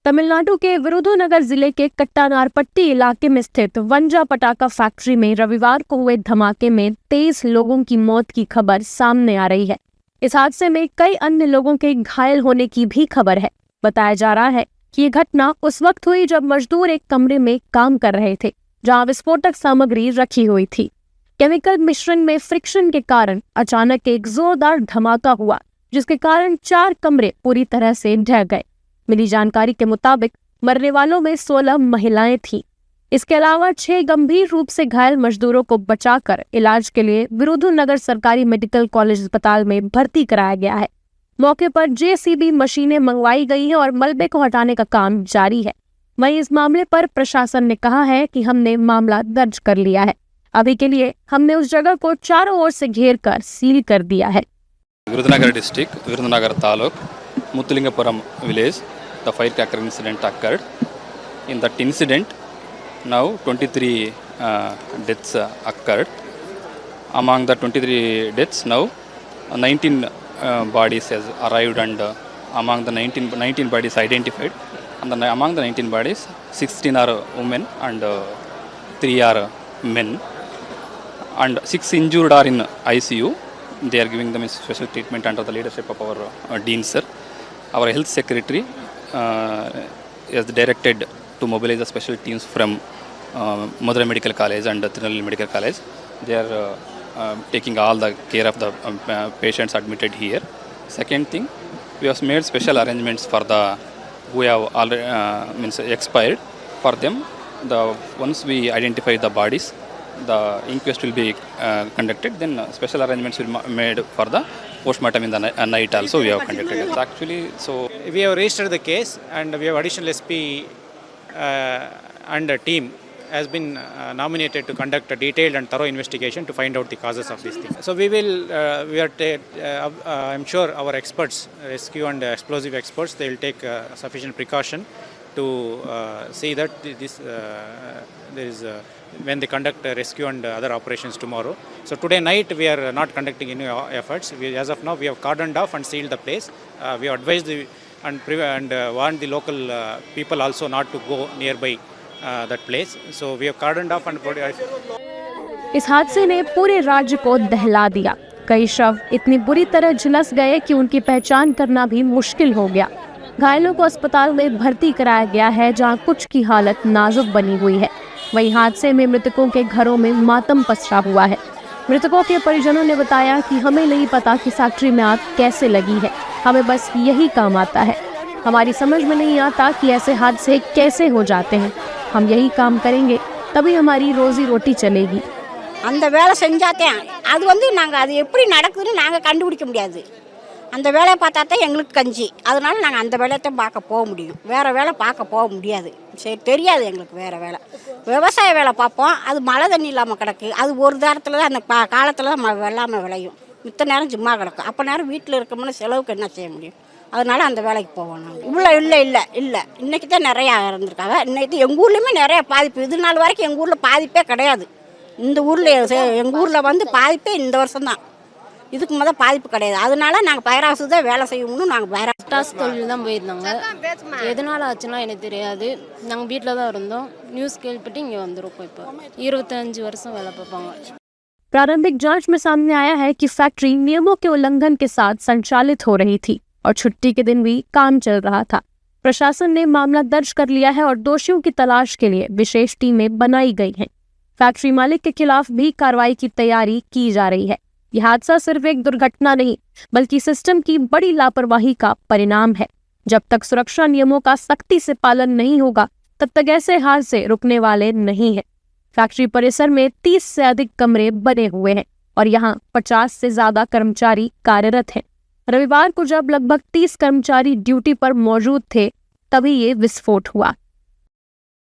तमिलनाडु के विरुधुनगर जिले के कट्टानारपट्टी इलाके में स्थित वंजा पटाखा फैक्ट्री में रविवार को हुए धमाके में 23 लोगों की मौत की खबर सामने आ रही है। इस हादसे में कई अन्य लोगों के घायल होने की भी खबर है। बताया जा रहा है कि ये घटना उस वक्त हुई जब मजदूर एक कमरे में काम कर रहे थे, जहां विस्फोटक सामग्री रखी हुई थी। केमिकल मिश्रण में फ्रिक्शन के कारण अचानक एक जोरदार धमाका हुआ, जिसके कारण 4 कमरे पूरी तरह से ढह गए। मिली जानकारी के मुताबिक मरने वालों में 16 महिलाएं थीं। इसके अलावा 6 गंभीर रूप से घायल मजदूरों को बचाकर इलाज के लिए विरुधुनगर सरकारी मेडिकल कॉलेज अस्पताल में भर्ती कराया गया है। मौके पर जेसीबी मशीनें मंगवाई गई हैं और मलबे को हटाने का काम जारी है। वहीं इस मामले पर प्रशासन ने कहा है कि हमने मामला दर्ज कर लिया है। अभी के लिए हमने उस जगह को चारों ओर से घेर कर सील कर दिया है। Virudhunagar district, Virudhunagar taluk, Muthalingapuram village, the firecracker incident occurred. In that incident, now 23 deaths occurred. Among the 23 deaths, now 19 bodies has arrived, and among the 19 bodies identified. And among the 19 bodies, 16 are women and 3 are men. And 6 injured are in ICU. They are giving them special treatment under the leadership of our Dean sir. Our health secretary is directed to mobilize the special teams from Madurai Medical College and Tirunelveli Medical College. They are taking all the care of the patients admitted here. Second thing, we have made special arrangements for the who have already expired. For them, once we identify the bodies, the inquest will be conducted. Then special arrangements will be made for the postmortem in the night also we have conducted. Actually, so we have registered the case, and we have additional SP and a team has been nominated to conduct a detailed and thorough investigation to find out the causes of this thing. So we will, I'm sure our experts, rescue and explosive experts, they will take sufficient precaution to see that there is when they conduct rescue and other operations tomorrow. So today night we are not conducting any efforts. As of now, we have cordoned off and sealed the place. We have advised and warned the local people also not to go nearby that place. So we have cordoned off and इस हादसे ने पूरे राज्य को दहला दिया। कई शव इतनी बुरी तरह झुलस गए कि उनकी पहचान करना भी मुश्किल हो गया। घायलों को अस्पताल में भर्ती कराया गया है, जहां कुछ की हालत नाजुक बनी हुई है। वहीं हादसे में मृतकों के घरों में मातम पसरा हुआ है। मृतकों के परिजनों ने बताया कि हमें नहीं पता कि फैक्ट्री में आग कैसे लगी है, हमें बस यही काम आता है। हमारी समझ में नहीं आता कि ऐसे हादसे कैसे हो जाते हैं। हम यही काम करेंगे तभी हमारी रोजी रोटी चलेगी। அந்த வேலை செஞ்சாதான் அது நாங்கள் அது எப்படி நடக்குதுன்னு நாங்கள் கண்டுபிடிக்க முடியாது। அந்த வேலையை பார்த்தா தான் எங்களுக்கு கஞ்சி, அதனால நாங்கள் அந்த வேலையை தான் பார்க்க போக முடியும், வேறு வேலை பார்க்க போக முடியாது। சரி, தெரியாது எங்களுக்கு வேறு வேலை। விவசாய வேலை பார்ப்போம், அது மழை தண்ணி இல்லாமல் கிடக்கு, அது ஒரு நேரத்தில் தான் அந்த காலத்தில் தான் வெள்ளாமை விளையும், மித்த நேரம் சும்மா கிடக்கும்। அப்போ நேரம் வீட்டில் இருக்கோம்னா செலவுக்கு என்ன செய்ய முடியும், அதனால அந்த வேலைக்கு போவோம் நாங்கள்। இல்லை இன்றைக்கி தான் நிறையா இருந்திருக்காங்க। இன்னைக்கு எங்கள் ஊர்லேயுமே நிறையா பாதிப்பு, இது நாள் வரைக்கும் எங்கள் ஊரில் பாதிப்பே கிடையாது। இந்த ஊரில் எங்கள் ஊரில் பாதிப்பே இந்த வருஷம்தான், இதுக்கு முதல் பாதிப்பு கிடையாது। அதனால நாங்கள் பயிராசு தான் வேலை செய்யணும்னு நாங்கள் பட்டாசு தொழில் தான் போயிருந்தாங்க। எதனால ஆச்சுன்னா எனக்கு தெரியாது, நாங்கள் வீட்டில் தான் இருந்தோம்। நியூஸ் கேள்விப்பட்டு இங்கே வந்திருக்கோம்। இப்போ 25 வருஷம் வேலை பார்ப்பாங்க। प्रारंभिक जांच में सामने आया है कि फैक्ट्री नियमों के उल्लंघन के साथ संचालित हो रही थी और छुट्टी के दिन भी काम चल रहा था। प्रशासन ने मामला दर्ज कर लिया है और दोषियों की तलाश के लिए विशेष टीमें बनाई गई हैं। फैक्ट्री मालिक के खिलाफ भी कार्रवाई की तैयारी की जा रही है। यह हादसा सिर्फ एक दुर्घटना नहीं, बल्कि सिस्टम की बड़ी लापरवाही का परिणाम है। जब तक सुरक्षा नियमों का सख्ती से पालन नहीं होगा, तब तक ऐसे हादसे रुकने वाले नहीं हैं। फैक्ट्री परिसर में 30 से अधिक कमरे बने हुए हैं और यहाँ 50 से ज्यादा कर्मचारी कार्यरत हैं। रविवार को जब लगभग 30 कर्मचारी ड्यूटी पर मौजूद थे, तभी ये विस्फोट हुआ।